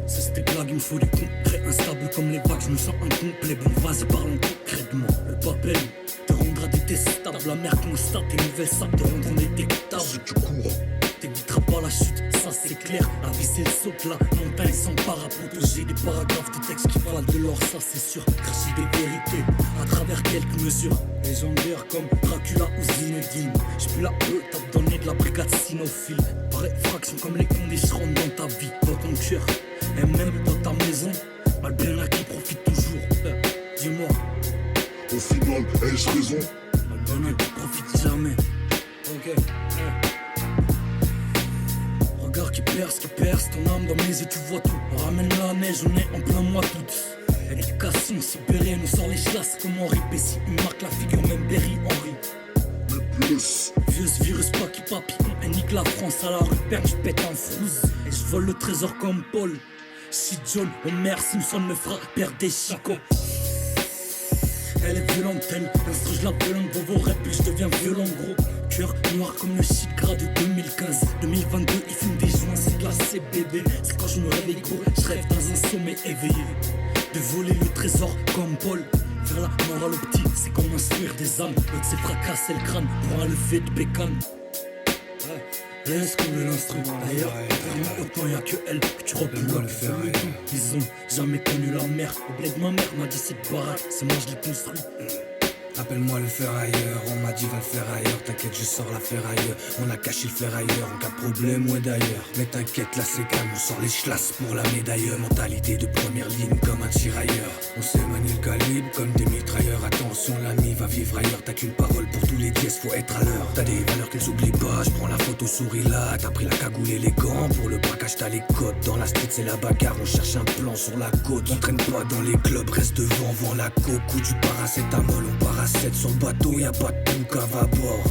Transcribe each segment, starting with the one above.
C'est cette blague, il me faut du concret. Instable comme les vagues, je me sens incomplet. Bon, vas-y, parlons concrètement. Le papel te rendra détestable. La mer constate, tes nouvelles sables te rendront détectable. Si tu cours, t'éviteras pas la chute, ça c'est clair. La vie c'est le saut, la montagne sans parapluie. J'ai des paragraphes de texte qui valent de l'or, ça c'est sûr. Cracher des vérités à travers quelques mesures. Légendaires comme Dracula ou Zinedine. J'pue la tape dans le nez de la brigade cynophile. Vraie fraction comme les conditions dans ta vie, dans ton cœur et même dans ta maison. Mal bien à qui profite toujours. Dis-moi, au final, ai-je raison? mal bien à qui profite jamais. Ok. Regard qui perce ton âme dans mes yeux, tu vois tout. On ramène la neige, on est en plein mois d'août. Éducation sibérienne, on sort les chlasses comme Henri Pessi. Il marque la figure, même Berry Henry. Mais plus, Vieux ce virus pas qui papillon et nique la France à la rue Perne, je pète en frousse. Et je vole le trésor comme Paul. Si John, Homer Simpson me fera perdre des chicots. Elle est violente, elle, l'instru je la violente dans vos rêves, puis je deviens violent gros. Cœur noir comme le shit gras de 2015. 2022, il fume des joints, c'est de la CBD. C'est quand je me réveille gros, je rêve dans un sommeil éveillé. De voler le trésor comme Paul. Faire la morale au petit, c'est comme instruire des âmes. L'autre c'est fracasser le crâne pour un lever de bécane. Laisse couler l'instru. D'ailleurs, vraiment autant y'a que elle que tu reprends le faire. Ils ont jamais connu la mer. Au bled de ma mère m'a dit cette baraque, c'est moi je l'ai construit. Appelle-moi le ferrailleur, on m'a dit va le faire ailleurs. T'inquiète, je sors la ferrailleur. On a caché le ferrailleur en cas de problème, ouais d'ailleurs. Mais t'inquiète, là c'est calme, on sort les chlasses pour la médaille. Mentalité de première ligne comme un tirailleur. On sait manier le calibre comme des mitrailleurs. Attention, l'ami va vivre ailleurs. T'as qu'une parole pour tous les dièses, faut être à l'heure. T'as des valeurs qu'ils oublient pas, je prends la photo souris là. T'as pris la cagoule et les gants, pour le braquage t'as les codes. Dans la street c'est la bagarre, on cherche un plan sur la côte. On traîne pas dans les clubs, reste devant, vend la coke ou du paracétamol. On part à 7 sur le bateau, y'a pas de poucave à bord.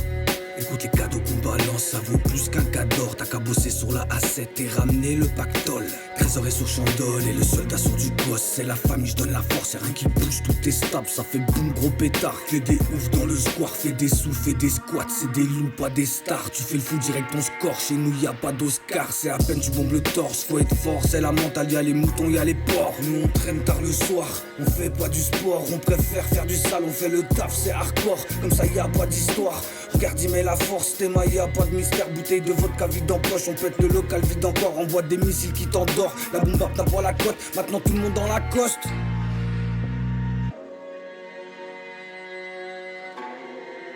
Écoute les cadeaux qu'on balance, ça vaut plus qu'un cador. T'as qu'à bosser sur la A7 et ramener le pactole. Trésor est sur chandole et le soldat sur du gosse. C'est la famille, je donne la force, y'a rien qui bouge, tout est stable. Ça fait boum, gros pétard. Fais des oufs dans le square, fais des sous, fais des squats. C'est des loups, pas des stars. Tu fais le fou direct ton score, chez nous y'a pas d'Oscar. C'est à peine tu bombes le torse, faut être fort. C'est la mentale, y'a les moutons, y'a les porcs. Nous on traîne tard le soir, on fait pas du sport. On préfère faire du sale, on fait le taf, c'est hardcore. Comme ça y'a pas d'histoire. Regarde, y met la force, t'es maillé, pas de mystère. Bouteille de vodka vide en poche, on pète le local vide encore. Envoie des missiles qui t'endort, la bombe n'a pas la cote, maintenant tout le monde dans la coste.